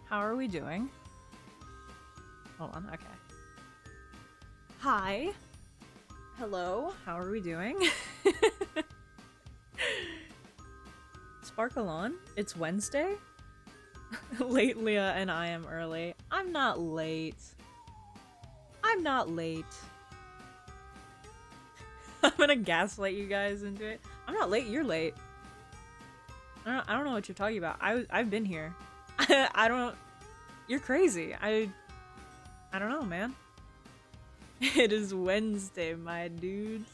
How are we doing? Hold on, okay. Hi. Hello, how are we doing? Sparkle on? It's Wednesday? Late Leah and I am early. I'm not late. I'm not late. I'm gonna gaslight you guys into it. I'm not late, you're late. I don't know what you're talking about. I've been here. I don't... You're crazy. I don't know, man. It is Wednesday, my dudes.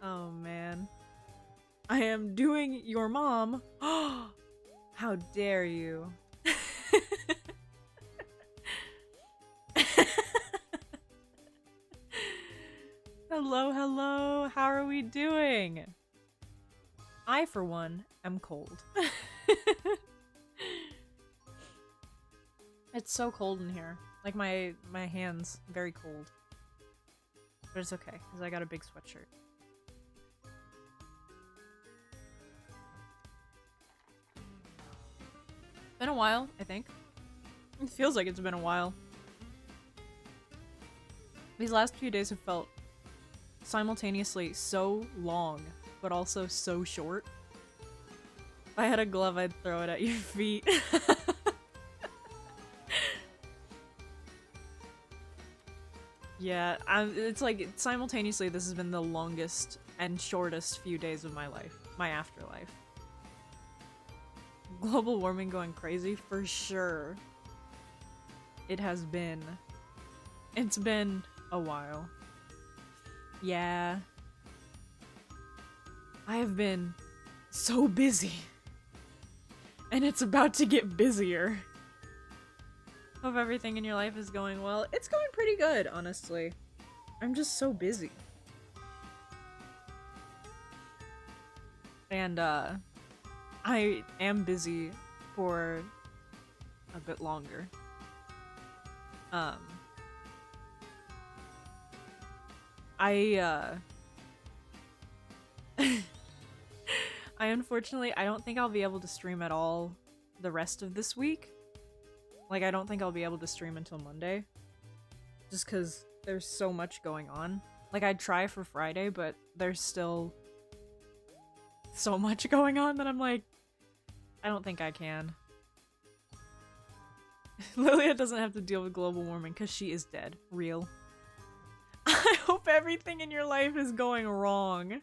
Oh, man. I am doing your mom. How dare you. Hello, hello. How are we doing? I, for one, am cold. It's so cold in here. Like my hands, very cold. But it's okay, because I got a big sweatshirt. Been a while, I think. It feels like it's been a while. These last few days have felt simultaneously so long, but also so short. If I had a glove, I'd throw it at your feet. Yeah, it's like simultaneously this has been the longest and shortest few days of my life, my afterlife. Global warming going crazy? For sure. It has been. It's been a while. Yeah. I have been so busy. And it's about to get busier. Hope everything in your life is going well. It's going pretty good, honestly. I'm just so busy. And, I am busy for a bit longer. I unfortunately, I don't think I'll be able to stream at all the rest of this week. Like, I don't think I'll be able to stream until Monday. Just because there's so much going on. Like, I'd try for Friday, but there's still so much going on that I'm like, I don't think I can. Lilia doesn't have to deal with global warming because she is dead. Real. I hope everything in your life is going wrong.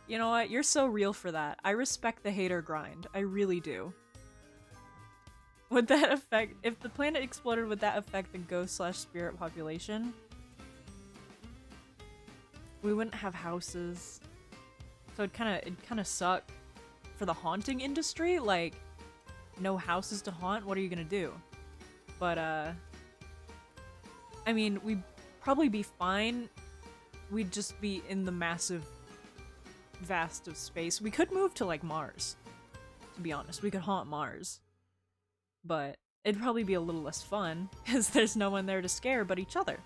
You know what? You're so real for that. I respect the hater grind. I really do. Would that affect— if the planet exploded, would that affect the ghost/spirit population? We wouldn't have houses. So it'd kinda suck for the haunting industry. Like, no houses to haunt, what are you gonna do? But, I mean, we'd probably be fine. We'd just be in the massive vast of space. We could move to, like, Mars. To be honest, we could haunt Mars. But it'd probably be a little less fun, because there's no one there to scare but each other.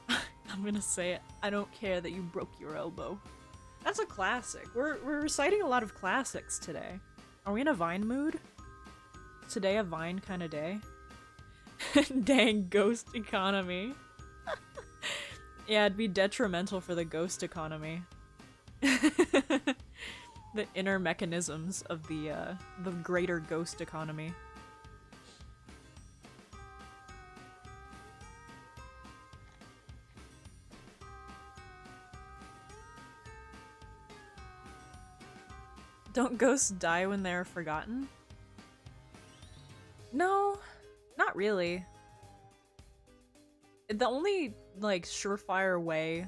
I'm gonna say it. I don't care that you broke your elbow. That's a classic. We're reciting a lot of classics today. Are we in a Vine mood? Today a Vine kind of day? Dang ghost economy. Yeah, it'd be detrimental for the ghost economy. The inner mechanisms of the greater ghost economy. Don't ghosts die when they're forgotten? No, not really. The only, like, surefire way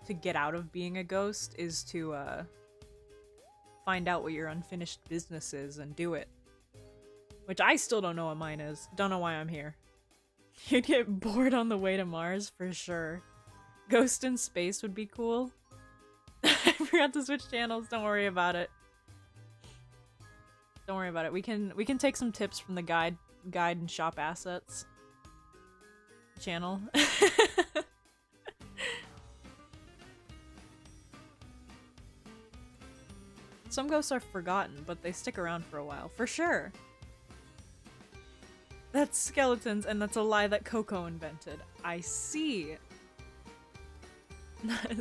to get out of being a ghost is to, find out what your unfinished business is and do it. Which I still don't know what mine is. Don't know why I'm here. You'd get bored on the way to Mars, for sure. Ghost in space would be cool. I forgot to switch channels, don't worry about it. Don't worry about it. We can take some tips from the guide and shop assets channel. Some ghosts are forgotten, but they stick around for a while, for sure. That's skeletons, and that's a lie that Coco invented. I see.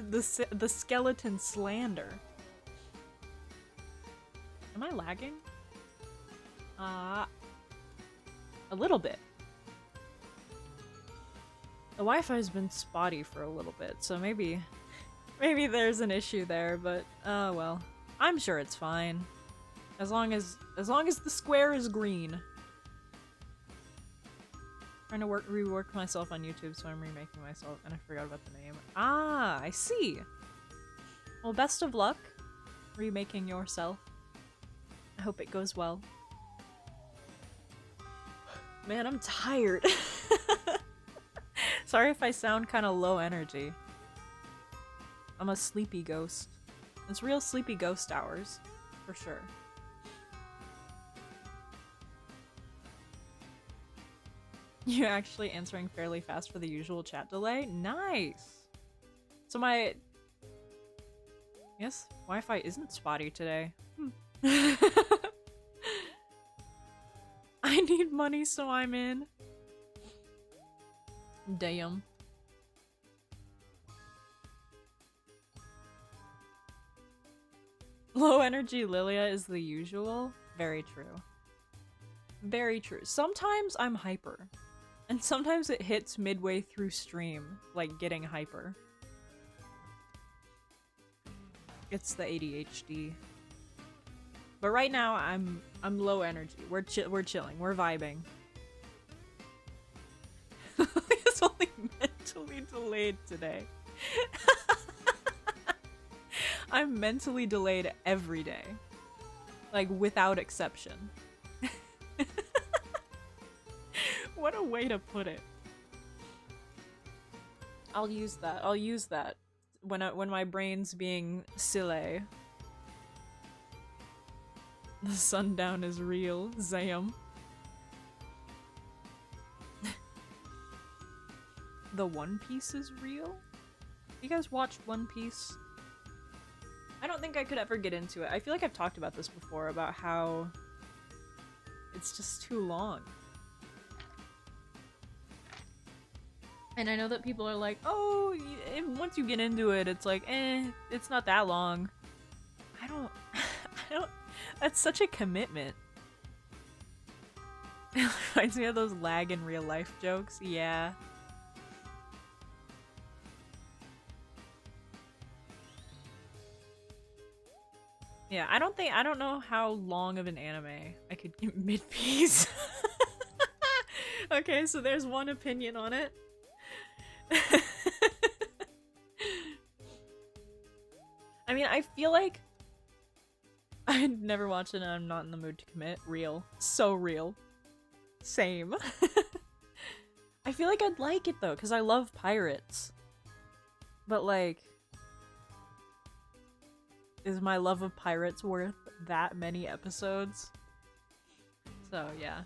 the skeleton slander. Am I lagging? A little bit. The Wi-Fi's been spotty for a little bit, so maybe there's an issue there, but well. I'm sure it's fine. As long as the square is green. Trying to rework myself on YouTube, so I'm remaking myself, and I forgot about the name. Ah, I see. Well, best of luck remaking yourself. I hope it goes well. Man, I'm tired. Sorry if I sound kind of low energy. I'm a sleepy ghost. It's real sleepy ghost hours, for sure. You're actually answering fairly fast for the usual chat delay? Nice! So my... Yes, Wi-Fi isn't spotty today. I need money, so I'm in. Damn. Low energy Lilia is the usual? Very true. Very true. Sometimes I'm hyper. And sometimes it hits midway through stream, like getting hyper. It's the ADHD. But right now I'm low energy. We're chilling. We're vibing. It's only mentally delayed today. I'm mentally delayed every day. Like, without exception. What a way to put it. I'll use that. I'll use that when my brain's being silly. The sundown is real. Zam. The One Piece is real? You guys watched One Piece? I don't think I could ever get into it. I feel like I've talked about this before, about how it's just too long. And I know that people are like, oh, once you get into it, it's like, it's not that long. I don't, that's such a commitment. It reminds me of those lag in real life jokes. Yeah. Yeah, I don't know how long of an anime I could get mid-piece. Okay, so there's one opinion on it. I mean, I feel like I'd never watched it and I'm not in the mood to commit. Real. So real. Same. I feel like I'd like it though, because I love pirates. But like, is my love of pirates worth that many episodes? So yeah.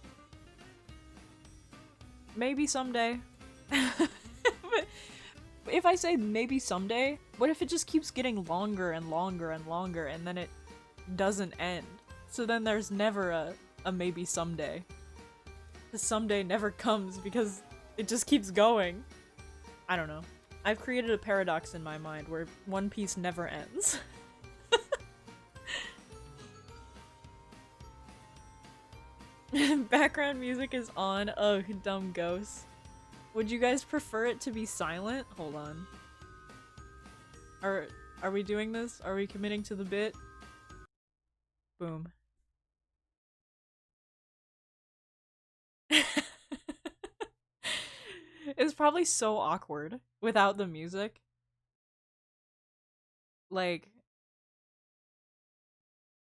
Maybe someday. But if I say maybe someday, what if it just keeps getting longer and longer and longer and then it doesn't end? So then there's never a maybe someday. The someday never comes because it just keeps going. I don't know. I've created a paradox in my mind where One Piece never ends. Background music is on. Oh, dumb ghost. Would you guys prefer it to be silent? Hold on. Are we doing this? Are we committing to the bit? Boom. It's probably so awkward without the music. Like,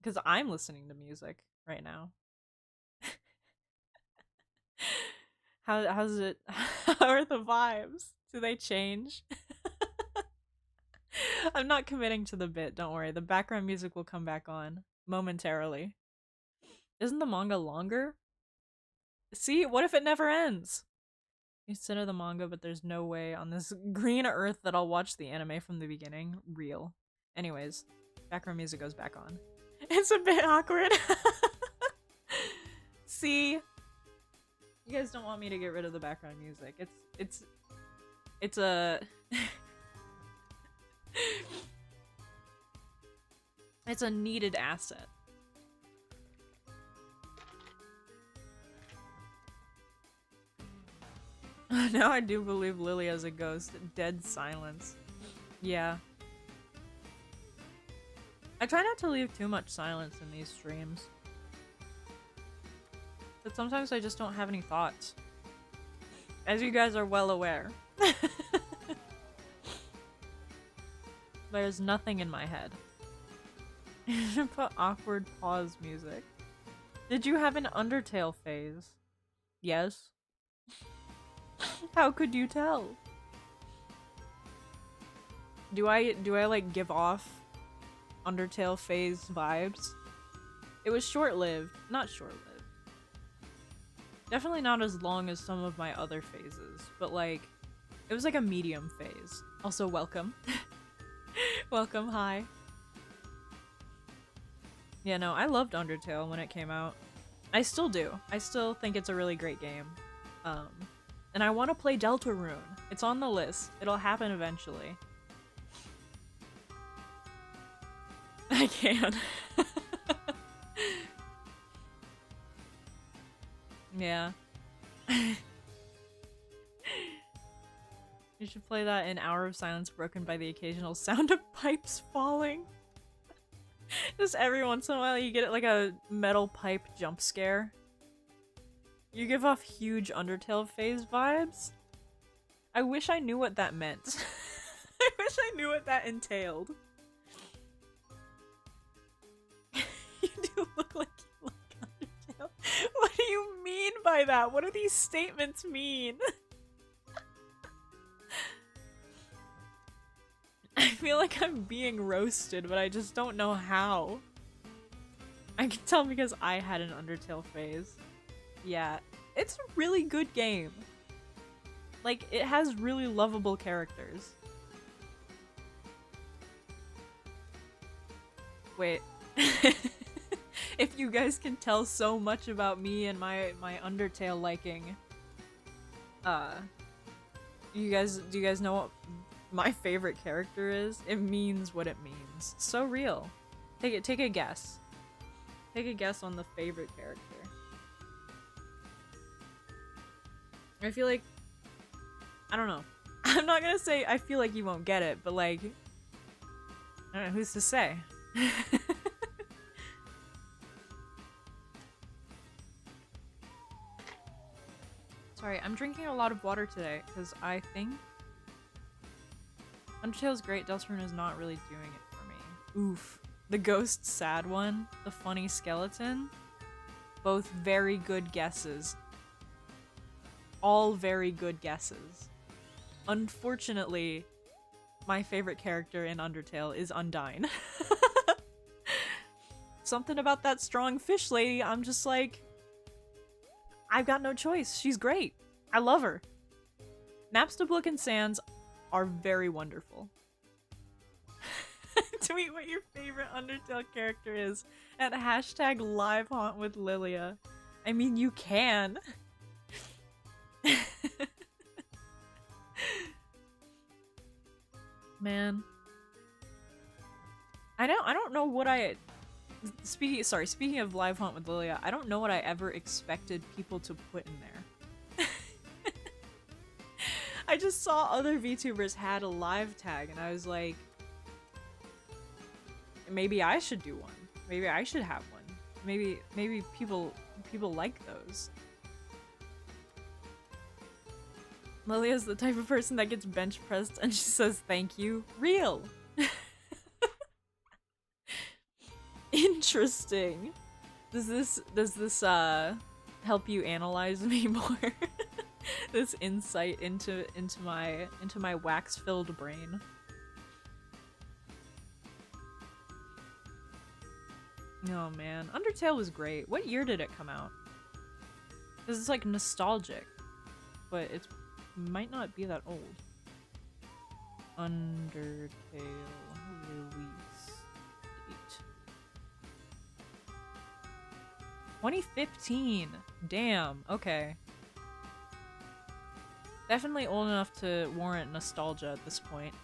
because I'm listening to music right now. How's it? How are the vibes? Do they change? I'm not committing to the bit, don't worry. The background music will come back on momentarily. Isn't the manga longer? See, what if it never ends? Consider the manga, but there's no way on this green earth that I'll watch the anime from the beginning. Real. Anyways, background music goes back on. It's a bit awkward. See? You guys don't want me to get rid of the background music. It's a it's a needed asset. Now I do believe Lily as a ghost. Dead silence. Yeah. I try not to leave too much silence in these streams. But sometimes I just don't have any thoughts. As you guys are well aware. There's nothing in my head. You should put awkward pause music. Did you have an Undertale phase? Yes. How could you tell? Do I like give off Undertale phase vibes? It was short-lived. Not short-lived. Definitely not as long as some of my other phases, but like, it was like a medium phase. Also, welcome. Welcome, hi. Yeah, no, I loved Undertale when it came out. I still do. I still think it's a really great game. And I want to play Deltarune. It's on the list. It'll happen eventually. I can. Yeah. You should play that in Hour of Silence broken by the occasional sound of pipes falling. Just every once in a while you get like a metal pipe jump scare. You give off huge Undertale phase vibes. I wish I knew what that meant. I wish I knew what that entailed. You do look like you like Undertale. What do you mean by that? What do these statements mean? I feel like I'm being roasted, but I just don't know how. I can tell because I had an Undertale phase. Yeah, it's a really good game. Like, it has really lovable characters. Wait. If you guys can tell so much about me and my Undertale liking, do you guys know what my favorite character is? It means what it means. So real. Take a guess. Take a guess on the favorite character. I feel like, I don't know. I'm not gonna say I feel like you won't get it, but like, I don't know, who's to say? Sorry, I'm drinking a lot of water today, because I think Undertale's great, Deltarune is not really doing it for me. Oof. The ghost sad one, the funny skeleton, both very good guesses. All very good guesses. Unfortunately, my favorite character in Undertale is Undyne. Something about that strong fish lady, I'm just like, I've got no choice. She's great. I love her. Napstablook and Sans are very wonderful. Tweet what your favorite Undertale character is at hashtag livehaunt with Lilia. I mean, you can. Man. I don't know what I speaking of livehaunt with Lilia, I don't know what I ever expected people to put in there. I just saw other VTubers had a live tag and I was like, maybe I should do one. Maybe I should have one. Maybe people like those. Lilia's the type of person that gets bench pressed and she says thank you. Real. Interesting. Does this help you analyze me more? This insight into my wax-filled brain. Oh man, Undertale was great. What year did it come out? This is like nostalgic, but it might not be that old. Undertale release date. 2015. Damn. Okay. Definitely old enough to warrant nostalgia at this point.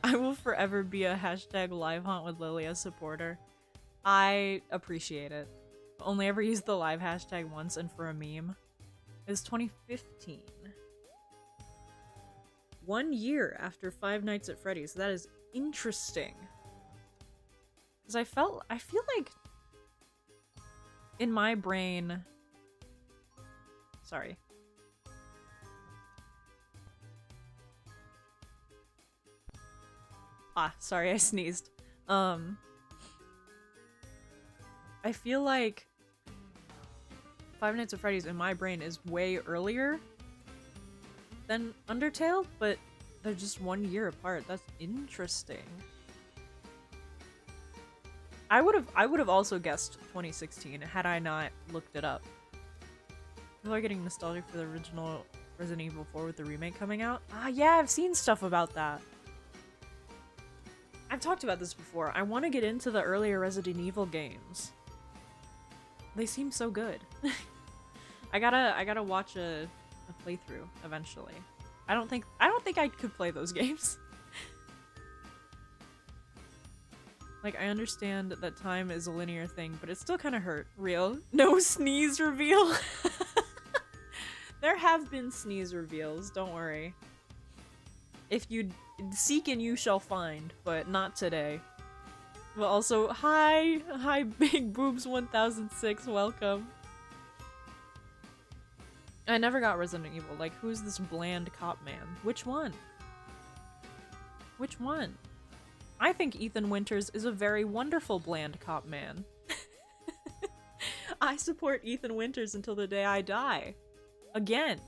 I will forever be a hashtag live haunt with Lilia supporter. I appreciate it. Only ever used the live hashtag once and for a meme. It was 2015. 1 year after Five Nights at Freddy's. That is interesting. Because I feel like in my brain... Sorry. Sorry, I sneezed. I feel like Five Nights at Freddy's in my brain is way earlier than Undertale, but they're just 1 year apart. That's interesting. I would have also guessed 2016 had I not looked it up. People are getting nostalgic for the original Resident Evil 4 with the remake coming out. Yeah, I've seen stuff about that. I've talked about this before. I want to get into the earlier Resident Evil games. They seem so good. I gotta watch a playthrough eventually. I don't think I could play those games. Like, I understand that time is a linear thing, but it still kind of hurt. Real. No sneeze reveal. There have been sneeze reveals, don't worry. If you seek and you shall find, but not today. But also, hi Big Boobs 1006, welcome. I never got Resident Evil. Like, who's this bland cop man? Which one? Which one? I think Ethan Winters is a very wonderful bland cop man. I support Ethan Winters until the day I die. Again.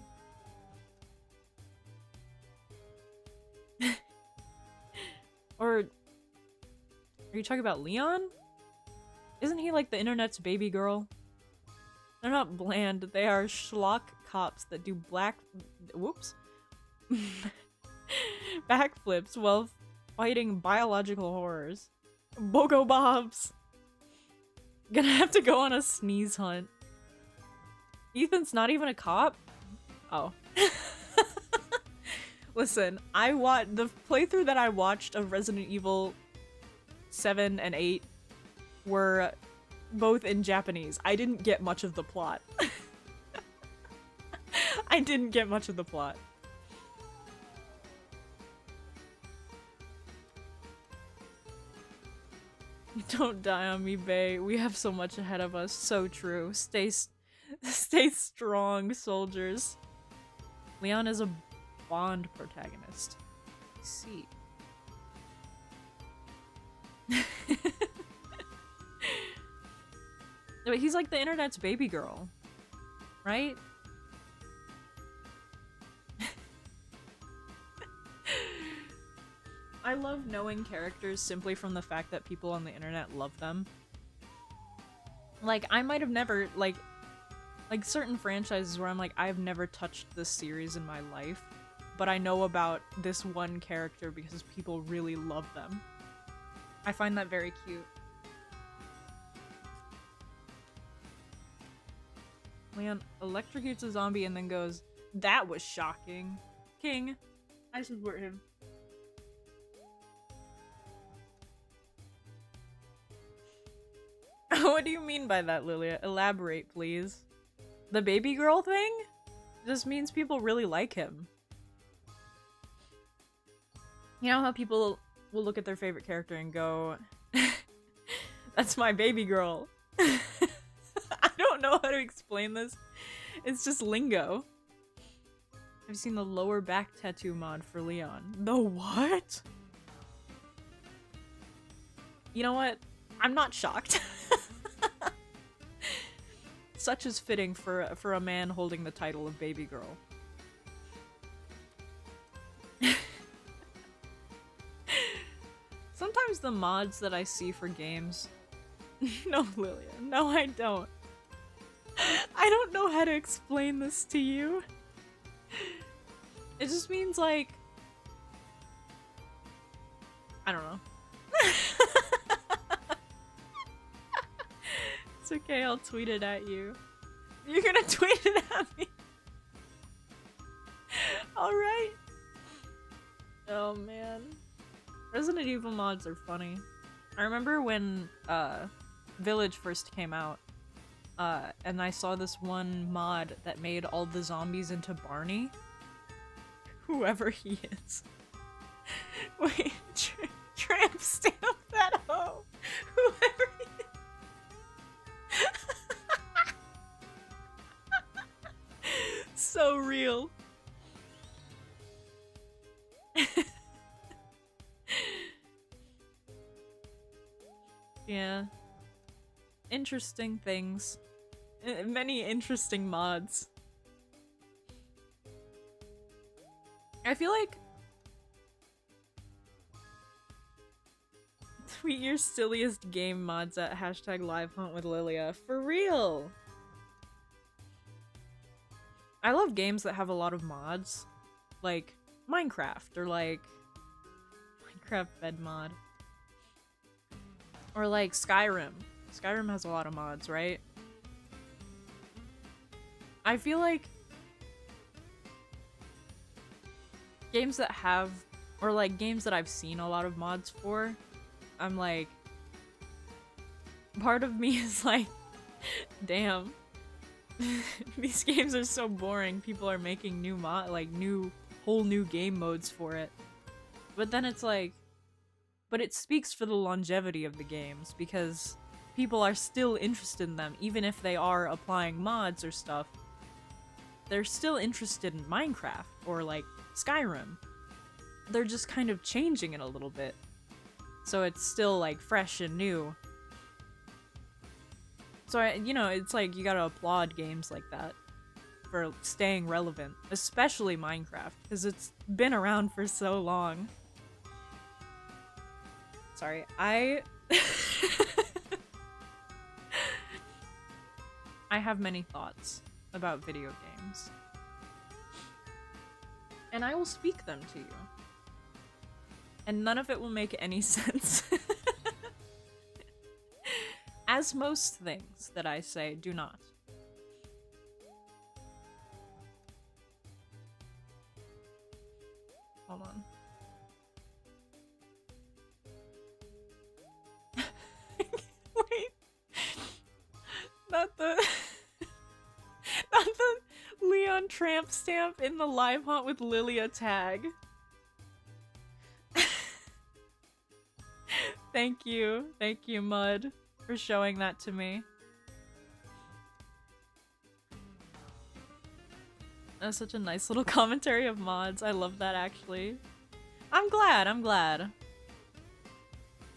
Or... Are you talking about Leon? Isn't he like the internet's baby girl? They're not bland, they are schlock cops that do whoops. Backflips while fighting biological horrors. Bogo Bobs! Gonna have to go on a sneeze hunt. Ethan's not even a cop? Oh. Listen, the playthrough that I watched of Resident Evil 7 and 8 were both in Japanese. I didn't get much of the plot. I didn't get much of the plot. Don't die on me, bae. We have so much ahead of us. So true. Stay strong, soldiers. Leon is a Bond protagonist. I see. But he's like the internet's baby girl, right? I love knowing characters simply from the fact that people on the internet love them. Like, I might have never, like certain franchises where I'm like, I've never touched this series in my life, but I know about this one character because people really love them. I find that very cute. Leon electrocutes a zombie and then goes, "That was shocking." King. I support him. What do you mean by that, Lilia? Elaborate, please. The baby girl thing? Just means people really like him. You know how people will look at their favorite character and go, "That's my baby girl." I don't know how to explain this. It's just lingo. I've seen the lower back tattoo mod for Leon. The what? You know what? I'm not shocked. Such is fitting for a man holding the title of baby girl. Sometimes the mods that I see for games... No, Lilia. No, I don't. I don't know how to explain this to you. It just means, like... I don't know. It's okay, I'll tweet it at you. You're gonna tweet it at me. Alright. Oh man. Resident Evil mods are funny. I remember when Village first came out, and I saw this one mod that made all the zombies into Barney. Whoever he is. Wait, tramp stamp that hoe. Whoever he is. So real. Yeah. Interesting things. Many interesting mods. I feel like tweet your silliest game mods at #LiveHuntWithLilia. For real! I love games that have a lot of mods. Like Minecraft, or like Minecraft bed mod. Or like Skyrim. Skyrim has a lot of mods, right? I feel like games that have, or like games that I've seen a lot of mods for, I'm like, part of me is like, damn, these games are so boring. People are making new whole new game modes for it. But then it's like, but it speaks for the longevity of the games, because people are still interested in them, even if they are applying mods or stuff. They're still interested in Minecraft, or like Skyrim. They're just kind of changing it a little bit. So it's still like fresh and new. So it's like you gotta applaud games like that for staying relevant, especially Minecraft, because it's been around for so long. Sorry, I have many thoughts about video games. And I will speak them to you. And none of it will make any sense. As most things that I say do not. Hold on. Wait. Not the Leon tramp stamp in the Live Hunt with Lilia tag. Thank you, Mud, for showing that to me. That's such a nice little commentary of mods. I love that, actually. I'm glad.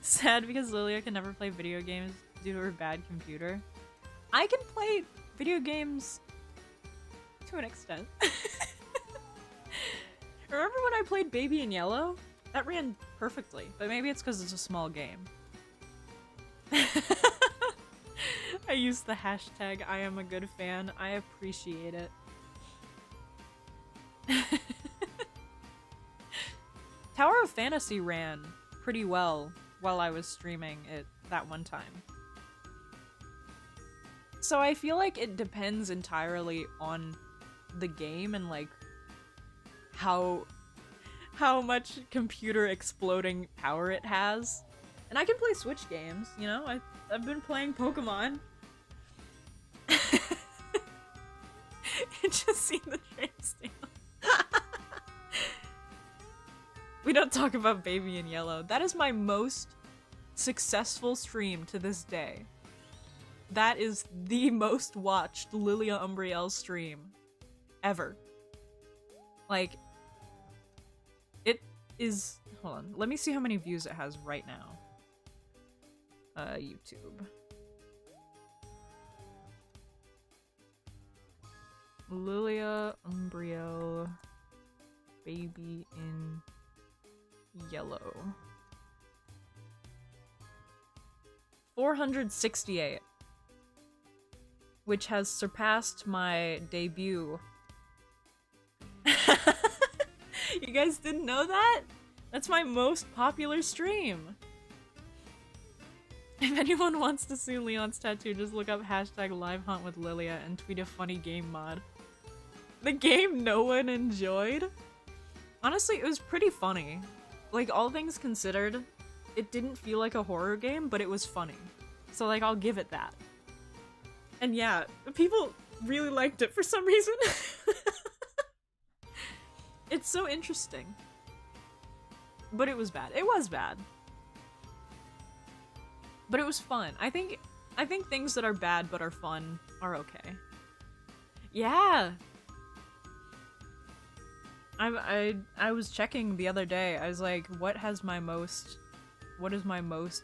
Sad because Lilia can never play video games due to her bad computer. I can play video games to an extent. Remember when I played Baby in Yellow? That ran perfectly, but maybe it's because it's a small game. I used the hashtag I am a good fan. I appreciate it. Tower of Fantasy ran pretty well while I was streaming it that one time. So I feel like it depends entirely on the game and like how much computer exploding power it has. And I can play Switch games, you know? I've been playing Pokemon. Just seen the tramp stamp. We don't talk about Baby in Yellow. That is my most successful stream to this day. That is the most watched Lilia Umbriel stream ever. Like, it is... Hold on. Let me see how many views it has right now. YouTube. Lilia Umbriel Baby in Yellow. 468. Which has surpassed my debut. You guys didn't know that? That's my most popular stream. If anyone wants to see Leon's tattoo, just look up hashtag live hunt with Lilia and tweet a funny game mod. The game no one enjoyed? Honestly, it was pretty funny. Like, all things considered, it didn't feel like a horror game, but it was funny. So, like, I'll give it that. And yeah, people really liked it for some reason. It's so interesting. But it was bad. It was bad. But it was fun. I think things that are bad but are fun are okay. Yeah! I was checking the other day. I was like, what is my most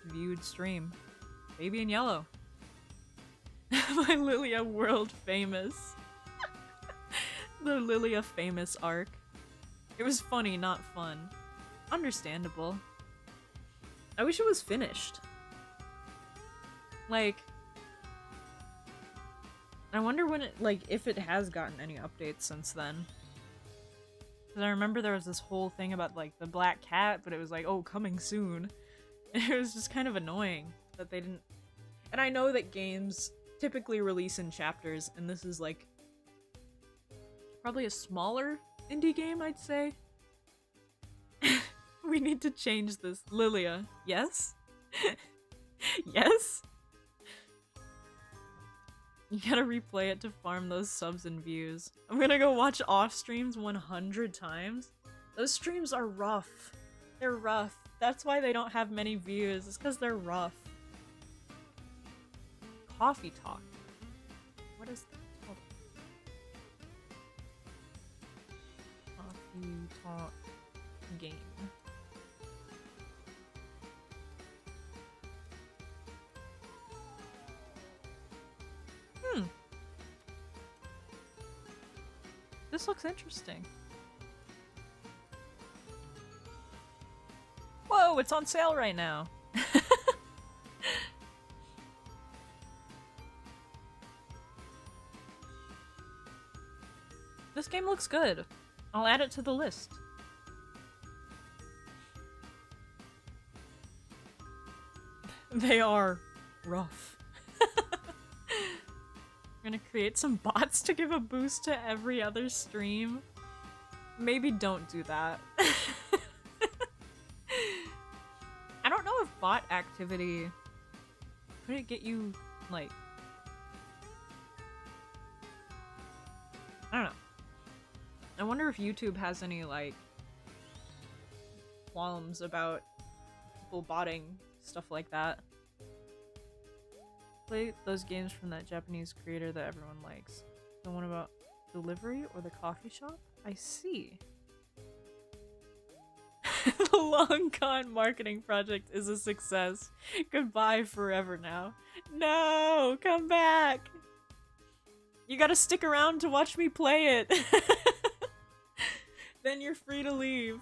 viewed stream? Baby in Yellow. My Lilia world famous. The Lilia famous arc. It was funny, not fun. Understandable. I wish it was finished. Like, I wonder when it, like, if it has gotten any updates since then. Because I remember there was this whole thing about, like, the black cat, but it was like, oh, coming soon. And it was just kind of annoying that they didn't... And I know that games typically release in chapters, and this is, like, probably a smaller indie game, I'd say. We need to change this. Lilia, yes? Yes? You gotta replay it to farm those subs and views. I'm gonna go watch off streams 100 times. Those streams are rough. They're rough. That's why they don't have many views. It's because they're rough. Coffee talk. What is that? Coffee talk game. This looks interesting. Whoa, it's on sale right now. This game looks good. I'll add it to the list. They are rough. We're gonna create some bots to give a boost to every other stream. Maybe don't do that. I don't know if bot activity... Could it get you, like... I don't know. I wonder if YouTube has any, like, qualms about people botting stuff like that. Play those games from that Japanese creator that everyone likes. The one about delivery or the coffee shop? I see. The long con marketing project is a success. Goodbye forever now. No! Come back! You gotta stick around to watch me play it! Then you're free to leave.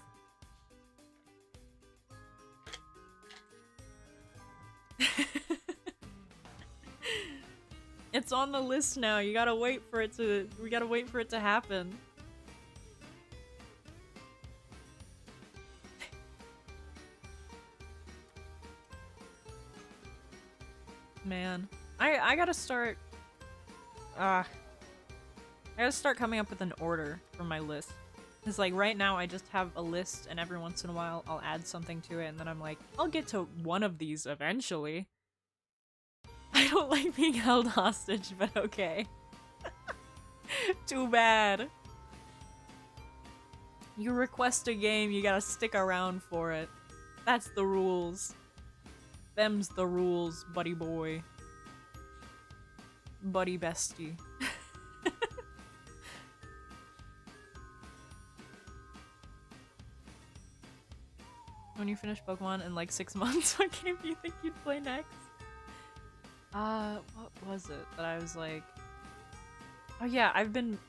It's on the list now. You gotta wait for it to. We gotta wait for it to happen. Man, I gotta start. I gotta start coming up with an order for my list. Cause like right now I just have a list, and every once in a while I'll add something to it, and then I'm like, I'll get to one of these eventually. I don't like being held hostage, but okay. Too bad. You request a game, you gotta stick around for it. That's the rules. Them's the rules, buddy boy. Buddy bestie. When you finish Pokemon in like 6 months, what game do you think you'd play next? What was it that I was like... Oh yeah, I've been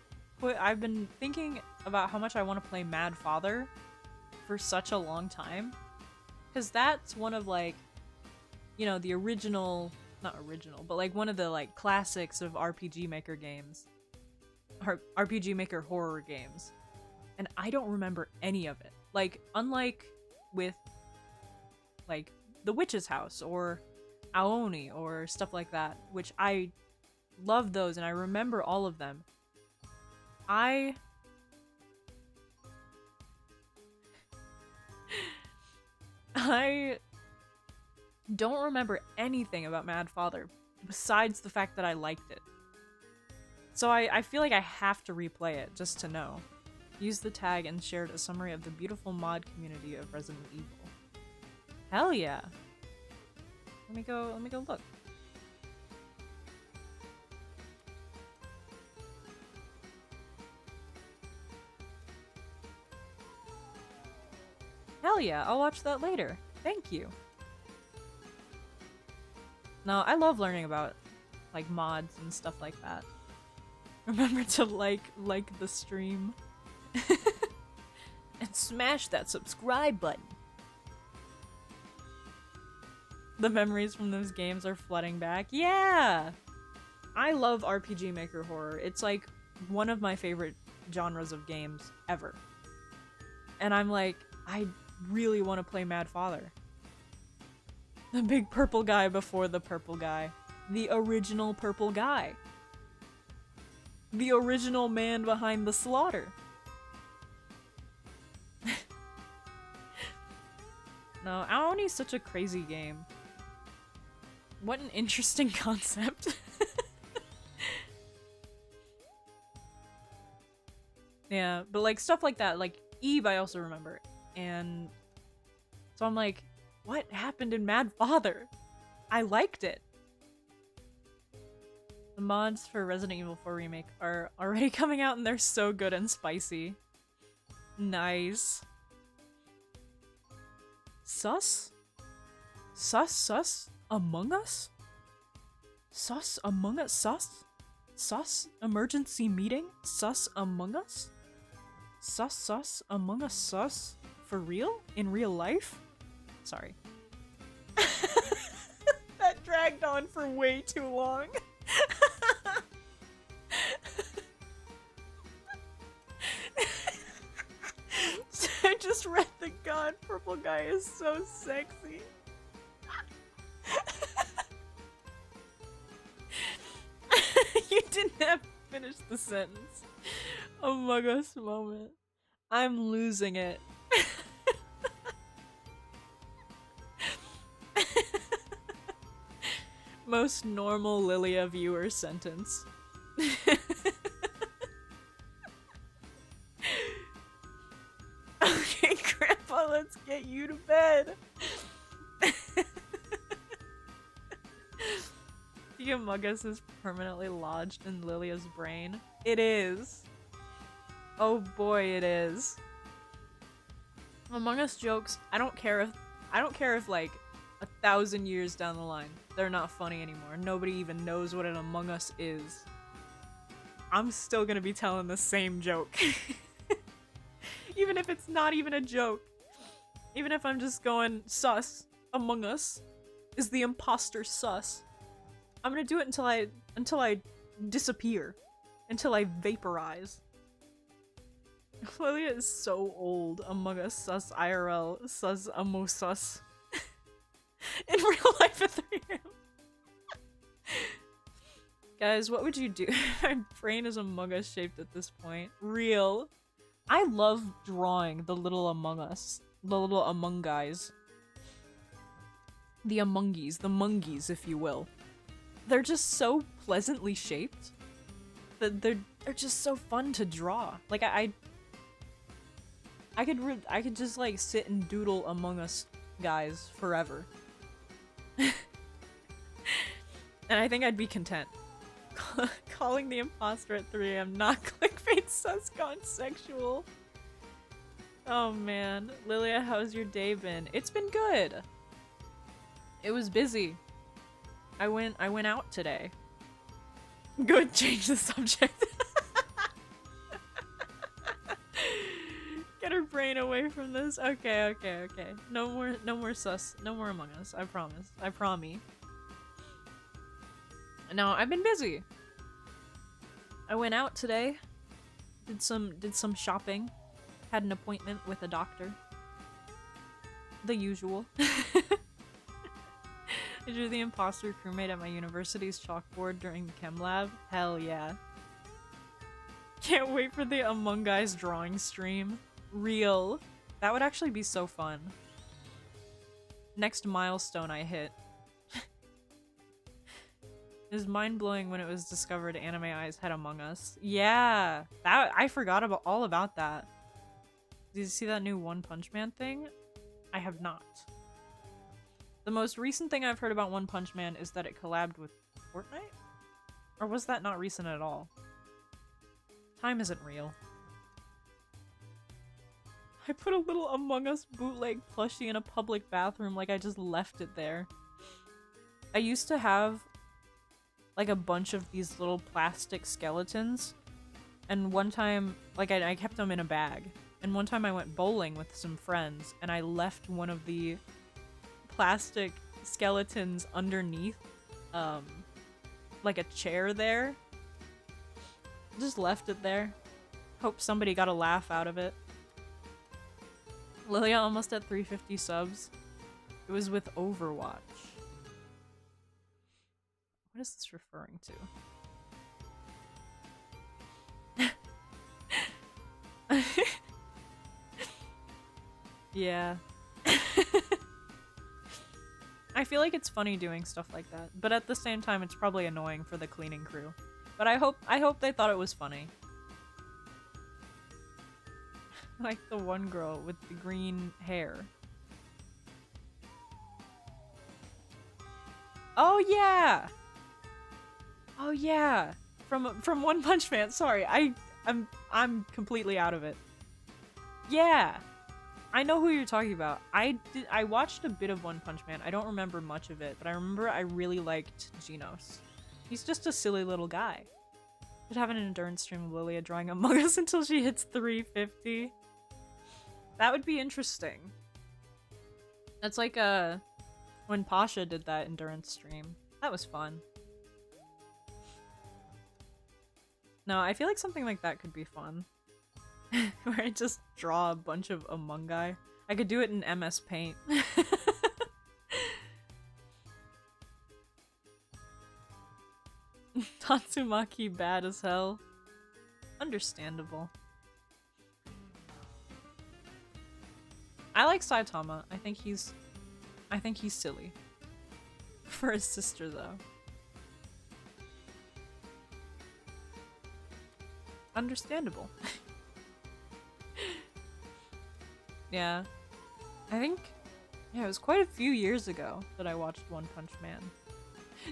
thinking about how much I want to play Mad Father for such a long time. Because that's one of like, you know, the original... Not original, but like one of the like classics of RPG Maker games. RPG Maker horror games. And I don't remember any of it. Like, unlike with like The Witch's House or Aoni or stuff like that, which I love those and I remember all of them. I don't remember anything about Mad Father besides the fact that I liked it. So I feel like I have to replay it just to know. Used the tag and shared a summary of the beautiful mod community of Resident Evil. Hell yeah. Let me go look. Hell yeah, I'll watch that later. Thank you. No, I love learning about like mods and stuff like that. Remember to like the stream. And smash that subscribe button. The memories from those games are flooding back. Yeah! I love RPG Maker horror. It's like one of my favorite genres of games ever. And I'm like, I really want to play Mad Father. The big purple guy before the purple guy. The original purple guy. The original man behind the slaughter. No, Aoni's such a crazy game. What an interesting concept. Yeah, but like stuff like that, like Eve I also remember. And so I'm like, what happened in Mad Father? I liked it. The mods for Resident Evil 4 Remake are already coming out and they're so good and spicy. Nice. Sus? Sus? Among Us? Sus? Among Us? Sus? Sus? Emergency meeting? Sus? Among Us? Sus? Among Us? Sus? For real? In real life? Sorry. That dragged on for way too long. I just read the god purple guy is so sexy. You didn't have to finish the sentence. Among Us moment. I'm losing it. Most normal Lilia viewer sentence. Okay, Grandpa, let's get you to bed. The Among Us is permanently lodged in Lilia's brain. It is. Oh boy, it is. Among Us jokes, I don't care if like 1,000 years down the line they're not funny anymore. Nobody even knows what an Among Us is. I'm still gonna be telling the same joke. Even if it's not even a joke. Even if I'm just going sus, Among Us is the imposter sus. I'm gonna do it until I disappear. Until I vaporize. Lilia is so old. Among Us sus IRL sus sus. In real life at 3 AM. Guys, what would you do? My brain is Among Us shaped at this point. Real. I love drawing the little Among Us. The little Among Guys. The Amongies. The Mungies, if you will. They're just so pleasantly shaped. That they're just so fun to draw. Like, I could just, like, sit and doodle Among Us guys forever. And I think I'd be content. Calling the imposter at 3 AM, not clickbait sus gone sexual. Oh man. Lilia, how's your day been? It's been good. It was busy. I went out today. Good, change the subject. Get her brain away from this. Okay. No more sus. No more Among Us. I promise. I promise. No, I've been busy. I went out today. Did some shopping. Had an appointment with a doctor. The usual. I drew the imposter crewmate at my university's chalkboard during the chem lab. Hell yeah. Can't wait for the Among Us drawing stream. Real. That would actually be so fun. Next milestone I hit. It was mind-blowing when it was discovered Anime Eyes had Among Us. Yeah, that I forgot all about that. Did you see that new One Punch Man thing? I have not. The most recent thing I've heard about One Punch Man is that it collabed with Fortnite? Or was that not recent at all? Time isn't real. I put a little Among Us bootleg plushie in a public bathroom like I just left it there. I used to have like a bunch of these little plastic skeletons, and one time, like I kept them in a bag, and one time I went bowling with some friends and I left one of the plastic skeletons underneath like a chair there. Just left it there. Hope somebody got a laugh out of it. Lilia almost at 350 subs. It was with Overwatch. What is this referring to? Yeah. I feel like it's funny doing stuff like that, but at the same time it's probably annoying for the cleaning crew. But I hope they thought it was funny. Like the one girl with the green hair. Oh yeah! Oh yeah! From One Punch Man. Sorry, I'm completely out of it. Yeah! I know who you're talking about. I watched a bit of One Punch Man. I don't remember much of it, but I remember I really liked Genos. He's just a silly little guy. Should have an endurance stream of Lilia drawing Among Us until she hits 350. That would be interesting. That's like when Pasha did that endurance stream. That was fun. No, I feel like something like that could be fun. Where I just draw a bunch of Among Us. I could do it in MS Paint. Tatsumaki bad as hell. Understandable. I like Saitama. I think he's silly. For his sister though. Understandable. Yeah. Yeah, it was quite a few years ago that I watched One Punch Man.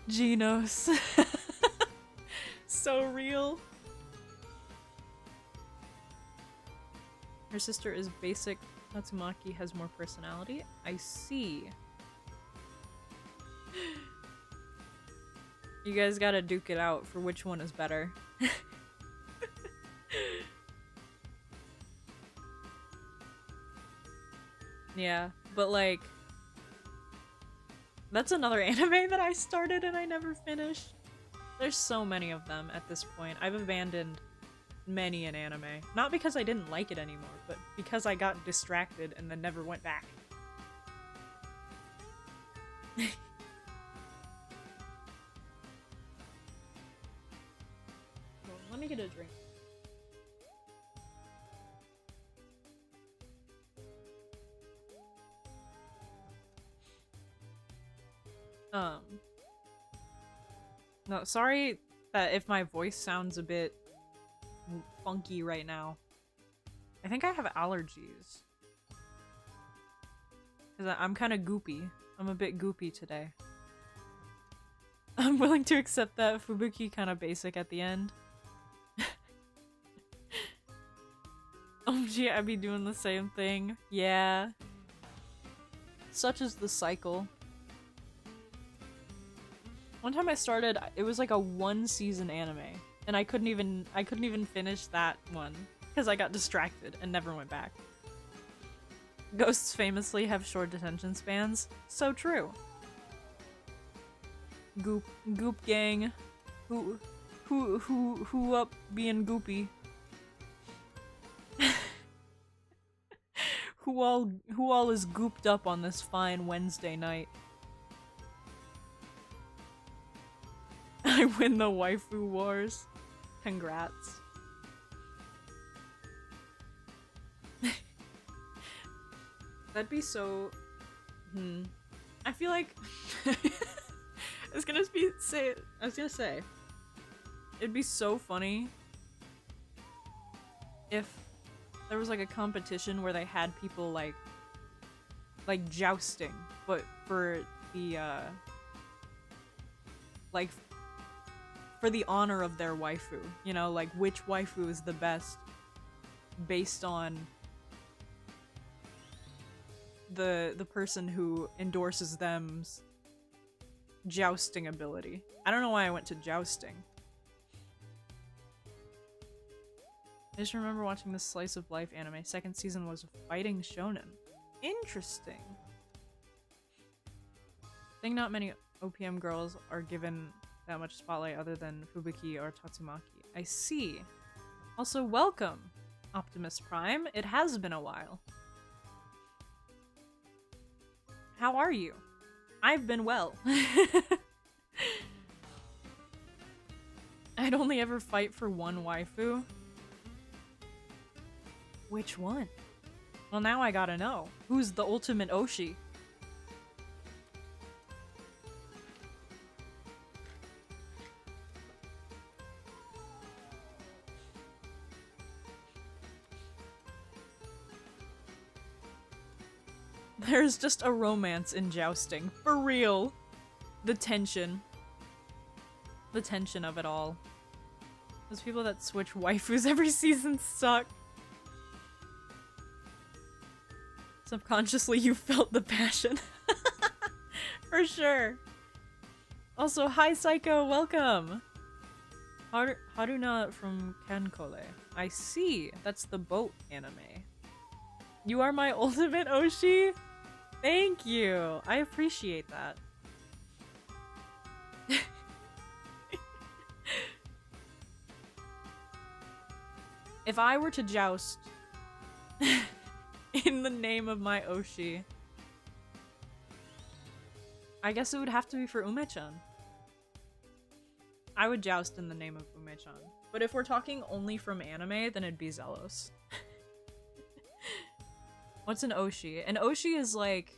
Genos. So real. Her sister is basic. Tatsumaki has more personality. I see. You guys gotta duke it out for which one is better. Yeah, but like, that's another anime that I started and I never finished. There's so many of them at this point. I've abandoned many an anime. Not because I didn't like it anymore, but because I got distracted and then never went back. Well, let me get a drink. No, sorry that if my voice sounds a bit funky right now. I think I have allergies. Cause I'm kind of goopy. I'm a bit goopy today. I'm willing to accept that Fubuki kind of basic at the end. OMG, I'd be doing the same thing. Yeah. Such is the cycle. One time I started, it was like a 1-season anime, and I couldn't even finish that one because I got distracted and never went back. Ghosts famously have short attention spans. So true. Goop gang, who up being goopy? Who all is gooped up on this fine Wednesday night? I win the waifu wars. Congrats. That'd be so... I feel like... I was gonna say... It'd be so funny if there was like a competition where they had people like jousting, but for the like for the honor of their waifu, you know, like which waifu is the best based on the person who endorses them's jousting ability. I don't know why I went to jousting. I just remember watching this slice of life anime. Second season was fighting shonen. Interesting. I think not many OPM girls are given that much spotlight other than Fubuki or Tatsumaki. I see. Also, welcome, Optimus Prime. It has been a while. How are you? I've been well. I'd only ever fight for one waifu. Which one? Well, now I gotta know. Who's the ultimate Oshi? There's just a romance in jousting. For real. The tension. The tension of it all. Those people that switch waifus every season suck. Subconsciously, you felt the passion. For sure. Also, hi Psycho, welcome! Haruna from Kankole. I see. That's the boat anime. You are my ultimate Oshi? Thank you! I appreciate that. If I were to joust in the name of my Oshi, I guess it would have to be for Ume-chan. I would joust in the name of Ume-chan. But if we're talking only from anime, then it'd be Zelos. What's an Oshi? An Oshi is like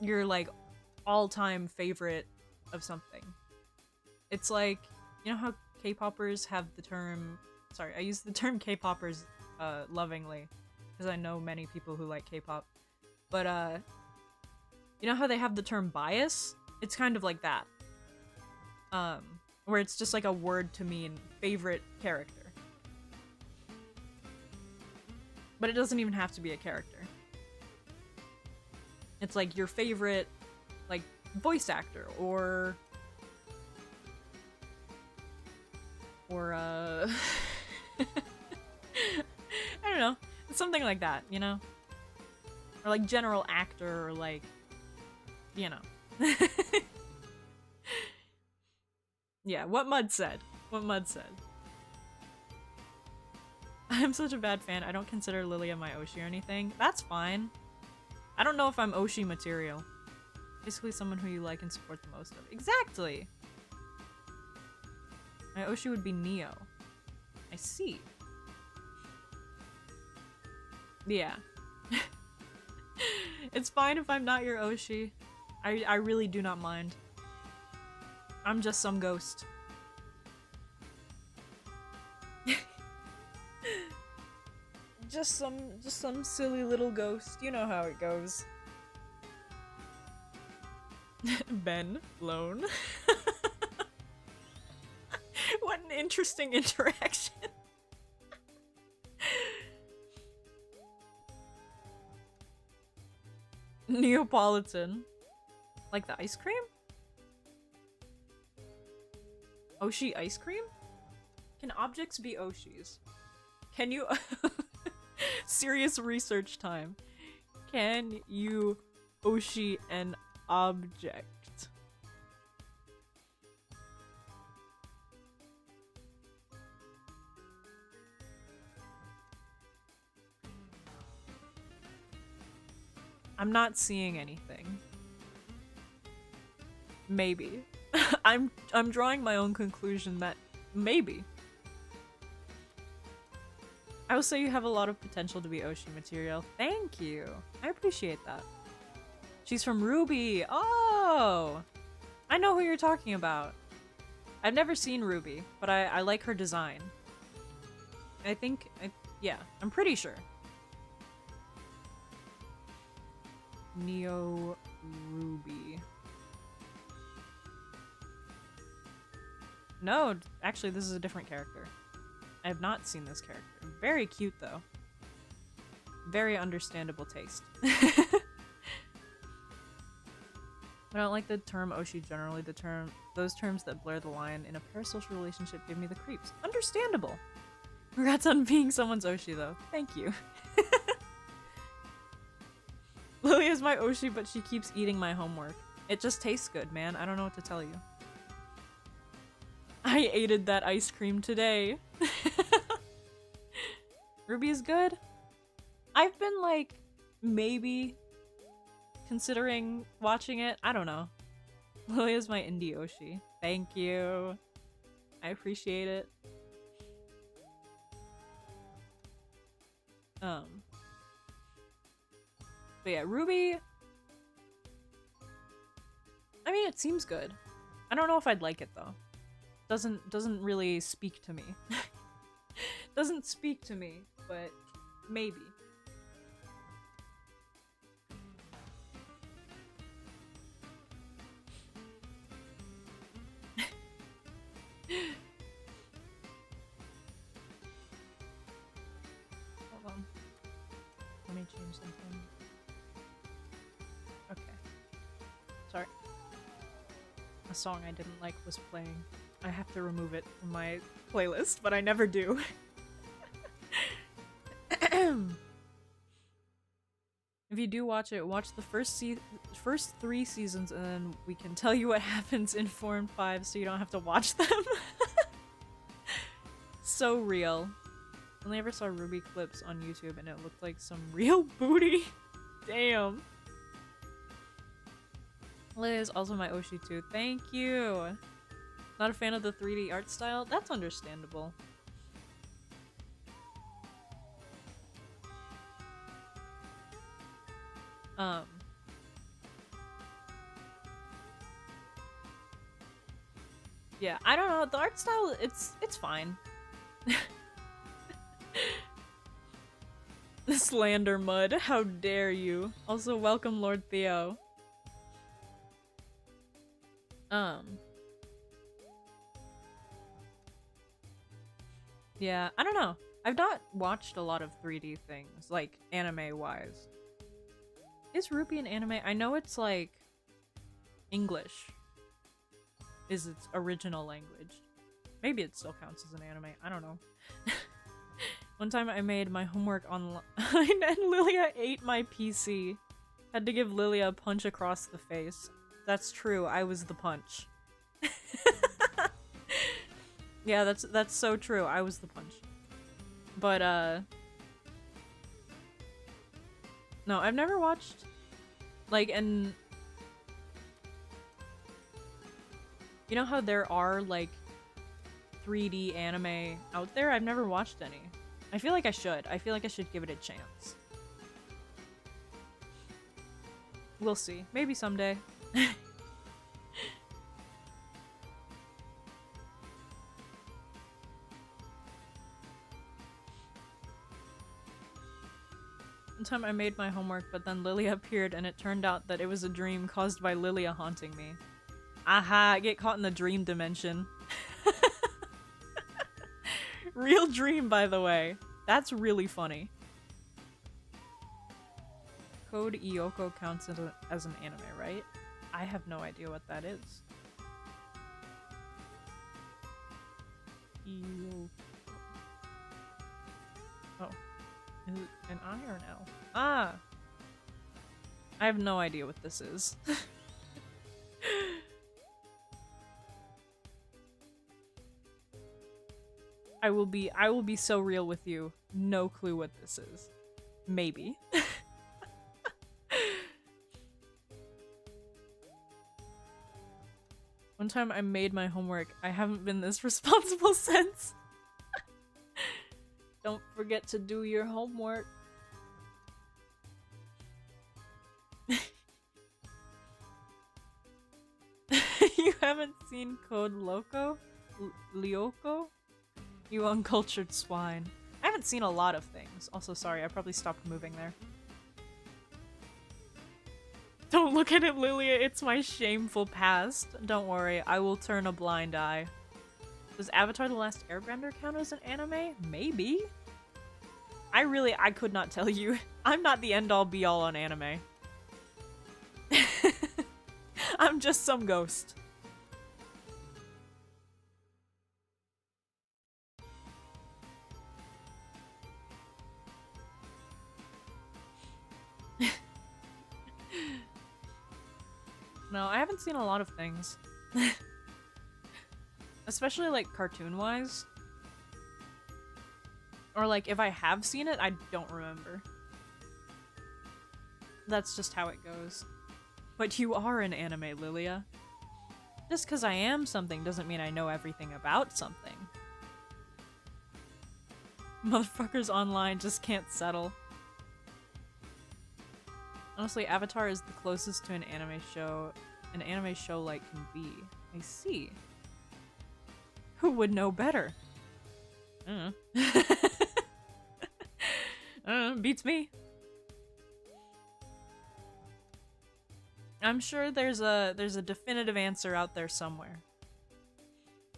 your like all-time favorite of something. It's like, you know how K-poppers have the term... Sorry, I use the term K-poppers lovingly, because I know many people who like K-pop. But, you know how they have the term bias? It's kind of like that. Where it's just like a word to mean favorite character. But it doesn't even have to be a character. It's like your favorite, like, voice actor, or I don't know. It's something like that, you know? Or like general actor, or like, you know. Yeah, what Mud said. What Mud said. I'm such a bad fan. I don't consider Lilia my Oshi or anything. That's fine. I don't know if I'm Oshi material. Basically someone who you like and support the most of. Exactly! My Oshi would be Neo. I see. Yeah. It's fine if I'm not your Oshi. I really do not mind. I'm just some ghost. just some silly little ghost. You know how it goes. Ben Lone. What an interesting interaction. Neapolitan. Like the ice cream? Oshi ice cream? Can objects be Oshis? Can you... Serious research time. Can you Oshi an object? I'm not seeing anything. Maybe. I'm drawing my own conclusion that maybe. I will say you have a lot of potential to be Oshi material. Thank you. I appreciate that. She's from Ruby. Oh! I know who you're talking about. I've never seen Ruby, but I like her design. Yeah, I'm pretty sure. Neo Ruby. No, actually this is a different character. I have not seen this character. Very cute though. Very understandable taste. I don't like the term Oshi generally. Those terms that blur the line in a parasocial relationship give me the creeps. Understandable. Congrats on being someone's Oshi though. Thank you. Lily is my Oshi, but she keeps eating my homework. It just tastes good, man. I don't know what to tell you. I ate that ice cream today. Ruby is good. I've been like, maybe considering watching it. I don't know. Lily is my indie Oshi. Thank you. I appreciate it. But yeah, Ruby. I mean, it seems good. I don't know if I'd like it though. Doesn't really speak to me. Doesn't speak to me, but maybe. Hold on. Let me change something. Okay. Sorry. A song I didn't like was playing. I have to remove it from my playlist, but I never do. If you do watch it, watch the first 3 seasons and then we can tell you what happens in 4 and 5 so you don't have to watch them. So real. I only ever saw Ruby clips on YouTube and it looked like some real booty. Damn. Liz, also my Oshi too. Thank you. Not a fan of the 3D art style? That's understandable. Yeah, I don't know. The art style, it's fine. Slander mud. How dare you? Also, welcome Lord Theo. Yeah, I don't know. I've not watched a lot of 3D things, like anime-wise. Is Ruby an anime? I know it's like English is its original language. Maybe it still counts as an anime. I don't know. One time I made my homework online and Lilia ate my PC. Had to give Lilia a punch across the face. That's true. I was the punch. Yeah, that's so true. I was the punch. But no, I've never watched like, and you know how there are like 3D anime out there? I've never watched any. I feel like I should. I feel like I should give it a chance. We'll see. Maybe someday. One time I made my homework, but then Lilia appeared and it turned out that it was a dream caused by Lilia haunting me. Aha, get caught in the dream dimension. Real dream, by the way. That's really funny. Code Lyoko counts as an anime, right? I have no idea what that is. Lyoko. Oh. Is it an I or an L? Ah! I have no idea what this is. I will be so real with you. No clue what this is. Maybe. One time I made my homework. I haven't been this responsible since. Don't forget to do your homework. You haven't seen Code Loco? Lyoko? You uncultured swine. I haven't seen a lot of things. Also, sorry, I probably stopped moving there. Don't look at it, Lilia. It's my shameful past. Don't worry, I will turn a blind eye. Does Avatar The Last Airbender count as an anime? Maybe? I could not tell you. I'm not the end-all be-all on anime. I'm just some ghost. No, I haven't seen a lot of things. Especially like cartoon-wise. Or like if I have seen it, I don't remember. That's just how it goes. But you are an anime, Lilia. Just because I am something doesn't mean I know everything about something. Motherfuckers online just can't settle. Honestly, Avatar is the closest to an anime show like can be. I see. Who would know better? Beats me. I'm sure there's a definitive answer out there somewhere.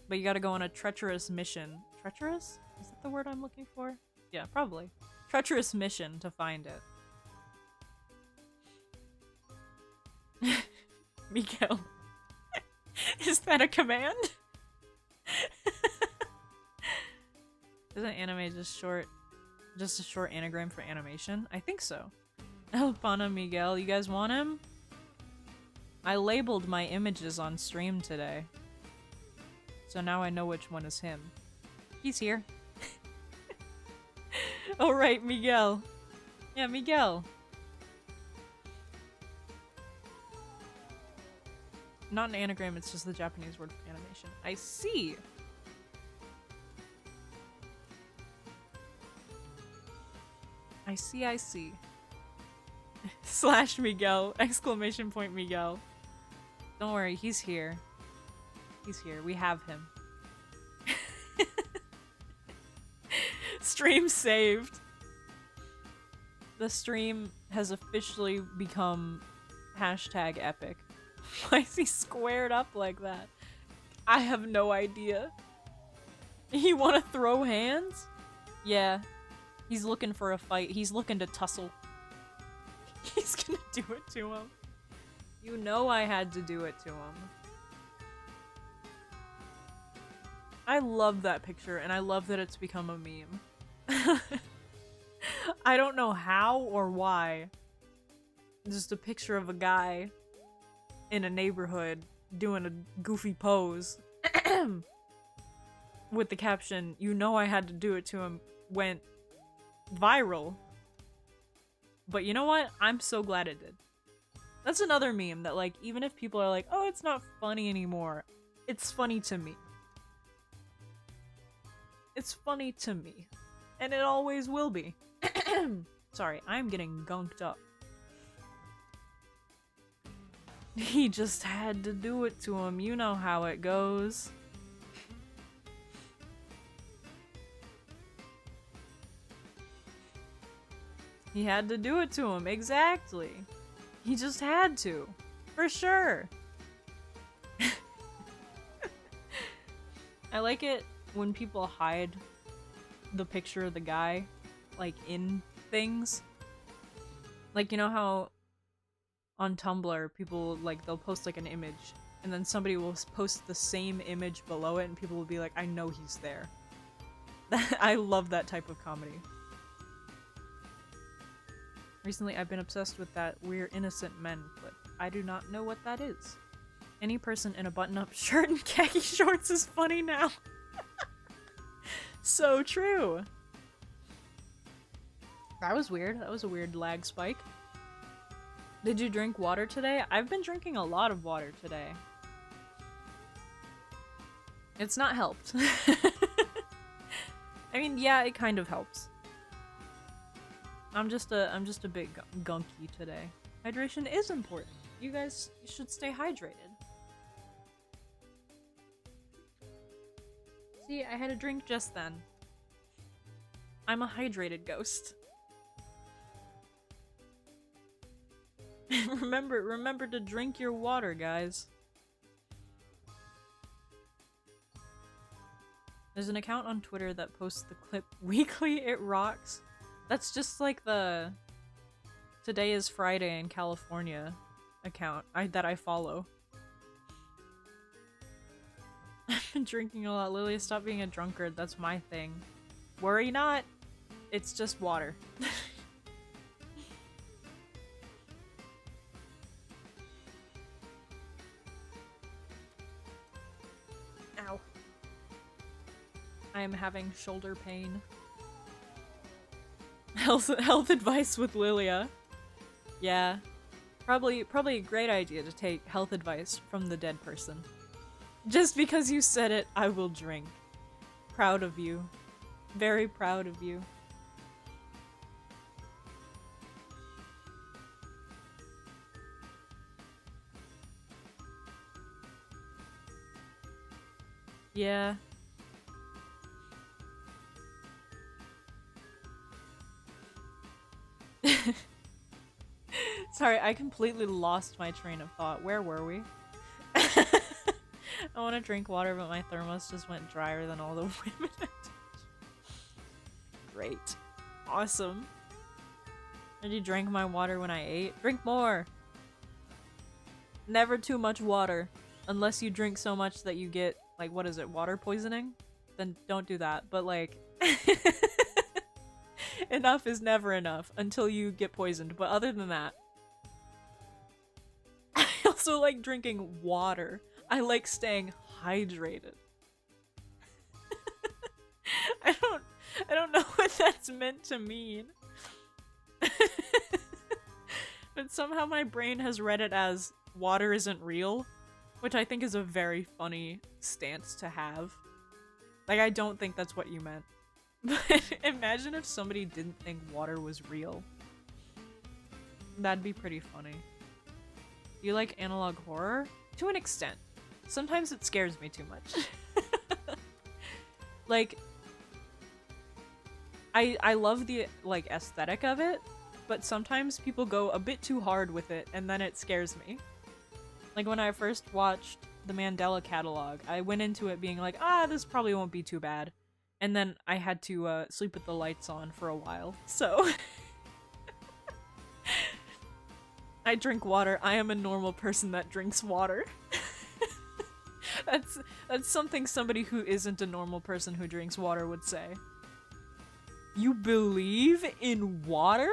But you gotta go on a treacherous mission. Treacherous? Is that the word I'm looking for? Yeah, probably. Treacherous mission to find it. Miguel. Is that a command? Isn't anime just a short anagram for animation? I think so. Elpana Miguel, you guys want him? I labeled my images on stream today. So now I know which one is him. He's here. Oh right, Miguel. Yeah, Miguel. Not an anagram, it's just the Japanese word for animation. I see! I see. Slash Miguel! Exclamation point Miguel. Don't worry, he's here. He's here. We have him. Stream saved. The stream has officially become hashtag epic. Why is he squared up like that? I have no idea. You want to throw hands? Yeah. He's looking for a fight. He's looking to tussle. He's gonna do it to him. You know I had to do it to him. I love that picture, and I love that it's become a meme. I don't know how or why. Just a picture of a guy in a neighborhood doing a goofy pose with the caption, "You know I had to do it to him," went viral. But you know what? I'm so glad it did. That's another meme that, like, even if people are like, oh, it's not funny anymore, it's funny to me. It's funny to me. And it always will be. Sorry, I'm getting gunked up. He just had to do it to him. You know how it goes. He had to do it to him. Exactly. He just had to. For sure. I like it when people hide the picture of the guy, like, in things. Like, you know how on Tumblr, people, like, they'll post, like, an image, and then somebody will post the same image below it, and people will be like, I know he's there. I love that type of comedy. Recently, I've been obsessed with that "We're Innocent Men" clip. I do not know what that is. Any person in a button-up shirt and khaki shorts is funny now. So true. That was weird. That was a weird lag spike. Did you drink water today? I've been drinking a lot of water today. It's not helped. I mean, yeah, it kind of helps. I'm just a bit gunky today. Hydration is important. You guys should stay hydrated. See, I had a drink just then. I'm a hydrated ghost. remember to drink your water, guys. There's an account on Twitter that posts the clip weekly. It rocks. That's just like the Today is Friday in California account that I follow. I've been drinking a lot. Lily, stop being a drunkard. That's my thing. Worry not. It's just water. Ow. I am having shoulder pain. Health advice with Lilia. Yeah. Probably a great idea to take health advice from the dead person. Just because you said it, I will drink. Proud of you. Very proud of you. Yeah. Sorry, I completely lost my train of thought. Where were we? I want to drink water, but my thermos just went drier than all the women. Great. Awesome. And you drank my water when I ate? Drink more! Never too much water. Unless you drink so much that you get, like, what is it, water poisoning? Then don't do that. But, like, enough is never enough until you get poisoned. But other than that, I also like drinking water. I like staying hydrated. I don't know what that's meant to mean. But somehow my brain has read it as water isn't real, which I think is a very funny stance to have. Like, I don't think that's what you meant. But imagine if somebody didn't think water was real. That'd be pretty funny. Do you like analog horror? To an extent. Sometimes it scares me too much. Like, I love the, like, aesthetic of it, but sometimes people go a bit too hard with it, and then it scares me. Like, when I first watched the Mandela catalog, I went into it being like, this probably won't be too bad. And then I had to sleep with the lights on for a while, so... I drink water. I am a normal person that drinks water. That's something somebody who isn't a normal person who drinks water would say. You believe in water?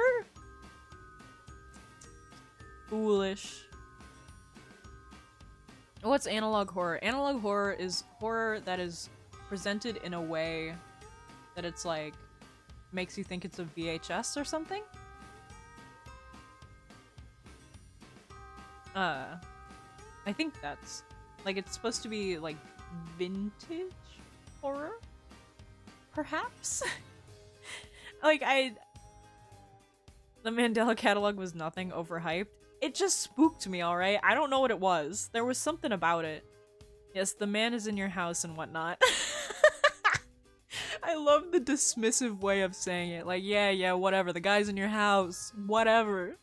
Foolish. What's analog horror? Analog horror is horror that is presented in a way that it's like makes you think it's a VHS or something. I think that's like it's supposed to be like vintage horror, perhaps. Like the Mandela catalog was nothing overhyped. It just spooked me, alright? I don't know what it was. There was something about it. Yes, the man is in your house and whatnot. I love the dismissive way of saying it. Like, yeah, whatever. The guy's in your house. Whatever.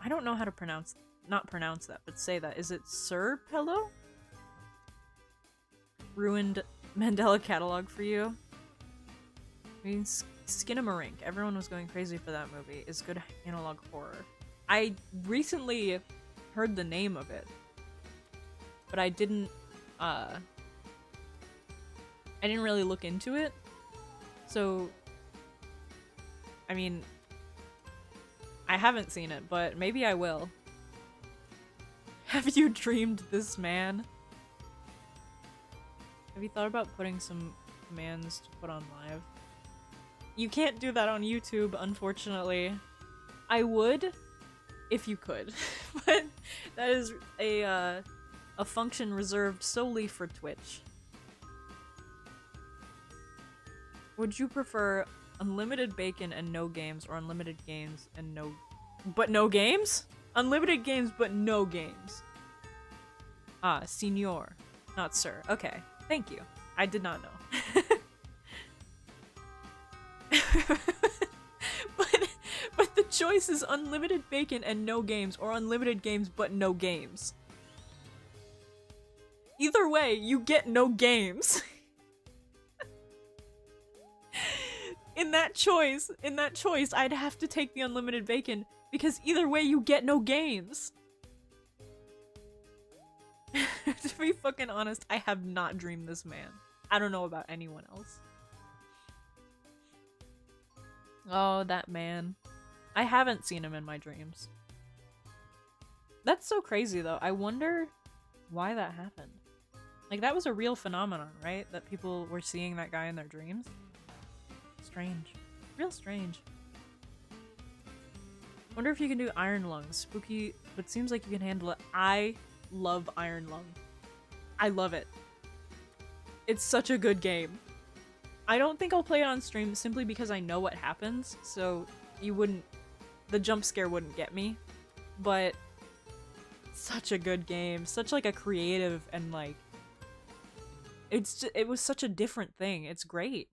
I don't know how to not pronounce that, but say that. Is it Sir Pillow? Ruined Mandela catalog for you? I mean, Skinamarink. Everyone was going crazy for that movie. Is good analog horror. I recently heard the name of it, but I didn't really look into it. So, I mean, I haven't seen it, but maybe I will. Have you dreamed this man? Have you thought about putting some commands to put on live? You can't do that on YouTube, unfortunately. I would, if you could, but that is a function reserved solely for Twitch. Would you prefer unlimited bacon and no games, or unlimited games and no games? Unlimited games but no games. Ah, senor, not sir. Okay, thank you. I did not know. but the choice is unlimited bacon and no games, or unlimited games but no games. Either way, you get no games. In that choice, I'd have to take the unlimited bacon, because either way you get no games. To be fucking honest, I have not dreamed this man. I don't know about anyone else. Oh, that man. I haven't seen him in my dreams. That's so crazy though. I wonder why that happened. Like, that was a real phenomenon, right? That people were seeing that guy in their dreams? Strange. Real strange. Wonder if you can do Iron Lung. Spooky, but seems like you can handle it. I love Iron Lung. I love it. It's such a good game. I don't think I'll play it on stream simply because I know what happens, so the jump scare wouldn't get me. But such a good game. Such like a creative and like it was such a different thing. It's great.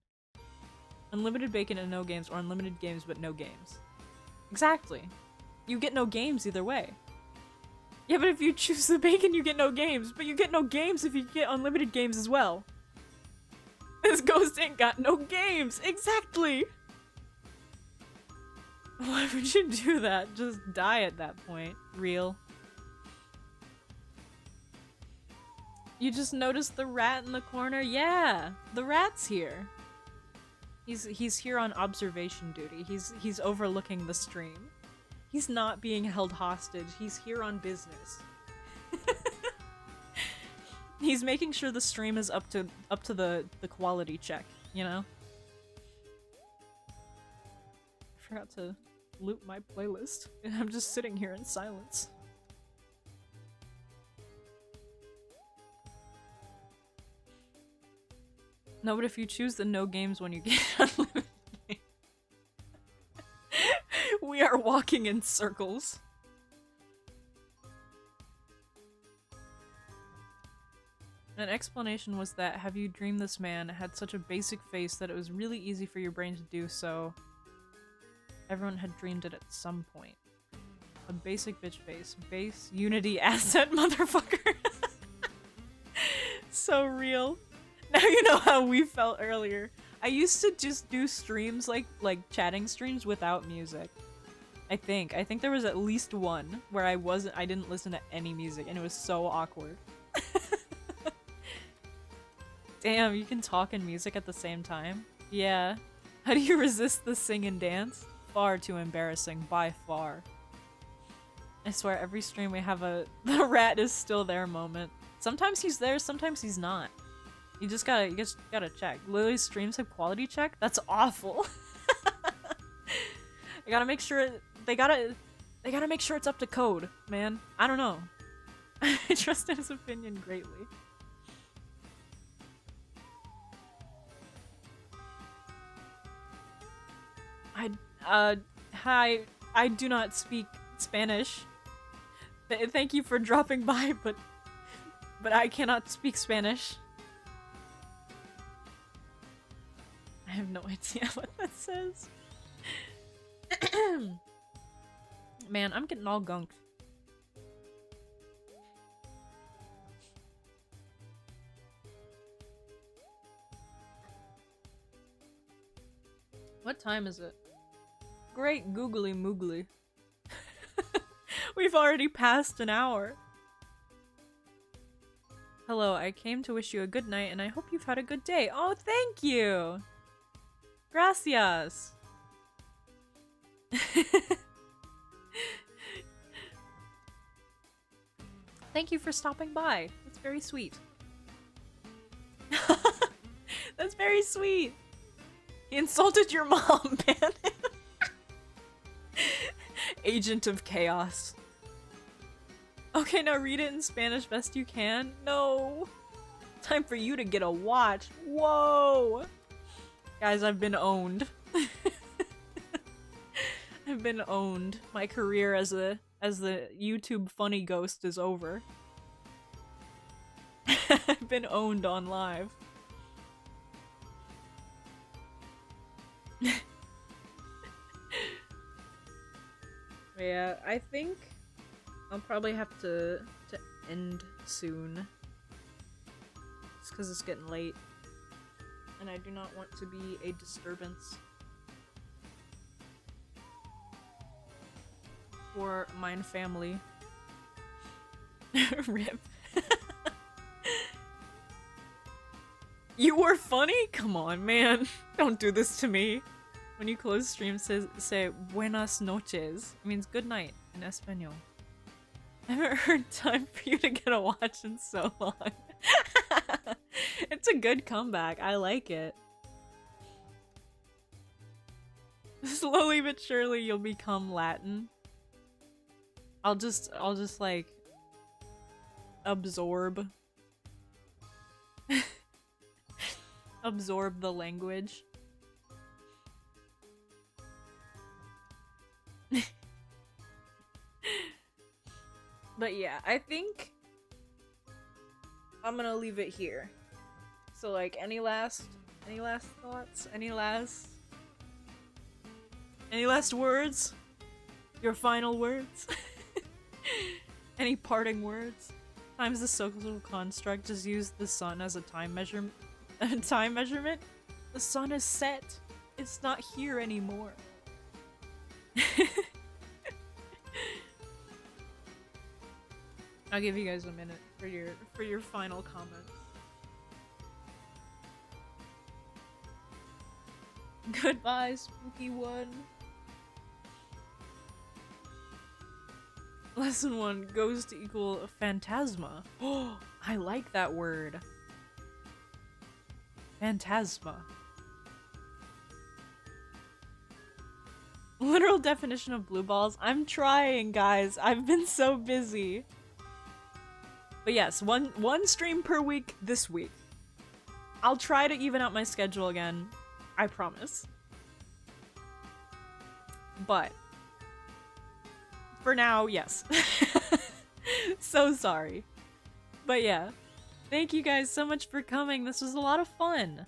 Unlimited bacon and no games, or unlimited games but no games. Exactly. You get no games either way. Yeah, but if you choose the bacon, you get no games. But you get no games if you get unlimited games as well. This ghost ain't got no games! Exactly! Why would you do that? Just die at that point. Real. You just noticed the rat in the corner? Yeah! The rat's here. He's here on observation duty. He's overlooking the stream. He's not being held hostage. He's here on business. He's making sure the stream is up to the quality check, you know? I forgot to loop my playlist, and I'm just sitting here in silence. No, but if you choose the no games when you get unlimited games, we are walking in circles. An explanation was that have you dreamed this man had such a basic face that it was really easy for your brain to do so. Everyone had dreamed it at some point. A basic bitch face. Base unity asset motherfucker. So real. Now you know how we felt earlier. I used to just do streams like chatting streams without music. I think there was at least one where I didn't listen to any music and it was so awkward. Damn, you can talk and music at the same time? Yeah. How do you resist the sing and dance? Far too embarrassing, by far. I swear every stream we have the rat is still there moment. Sometimes he's there, sometimes he's not. You just gotta check. Lily's streams have quality check? That's awful. I gotta make sure they gotta make sure it's up to code, man. I don't know. I trust in his opinion greatly. Hi, I do not speak Spanish. Thank you for dropping by, but I cannot speak Spanish. I have no idea what that says. Man, I'm getting all gunked. What time is it? Great googly moogly. We've already passed an hour. Hello, I came to wish you a good night and I hope you've had a good day. Oh, thank you! Gracias! Thank you for stopping by. That's very sweet. That's very sweet. He insulted your mom, man. Agent of chaos. Okay, now read it in Spanish best you can. No. Time for you to get a watch. Whoa. Guys, I've been owned. I've been owned. My career as the YouTube funny ghost is over. I've been owned on live. Yeah, I think I'll probably have to end soon. It's because it's getting late. And I do not want to be a disturbance for mine family. Rip. You were funny? Come on, man. Don't do this to me. When you close stream, say buenas noches. It means good night in Espanol. I haven't heard time for you to get a watch in so long. It's a good comeback. I like it. Slowly but surely you'll become Latin. I'll just like absorb absorb the language. But yeah, I think I'm gonna leave it here. So like any last thoughts? Any last words? Your final words? Any parting words? Time's the social construct, just use the sun as a time measurement. The sun is set. It's not here anymore. I'll give you guys a minute for your final comments. Goodbye, spooky one. Lesson 1, ghost equal phantasma. Oh, I like that word. Phantasma. Literal definition of blue balls. I'm trying, guys. I've been so busy. But yes, one stream per week this week. I'll try to even out my schedule again. I promise. But for now, yes. So sorry. But yeah. Thank you guys so much for coming. This was a lot of fun.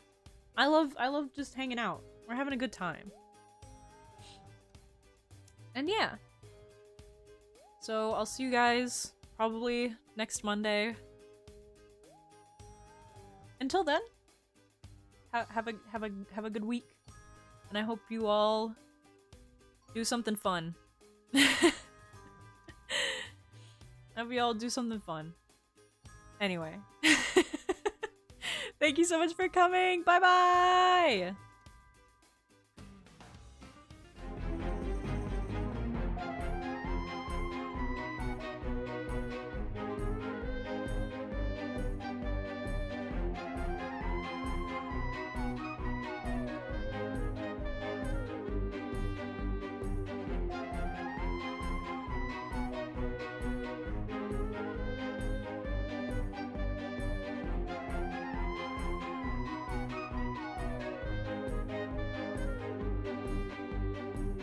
I love just hanging out. We're having a good time. And yeah. So I'll see you guys probably next Monday. Until then, have a good week. And I hope you all do something fun. I hope you all do something fun. Anyway. Thank you so much for coming. Bye bye.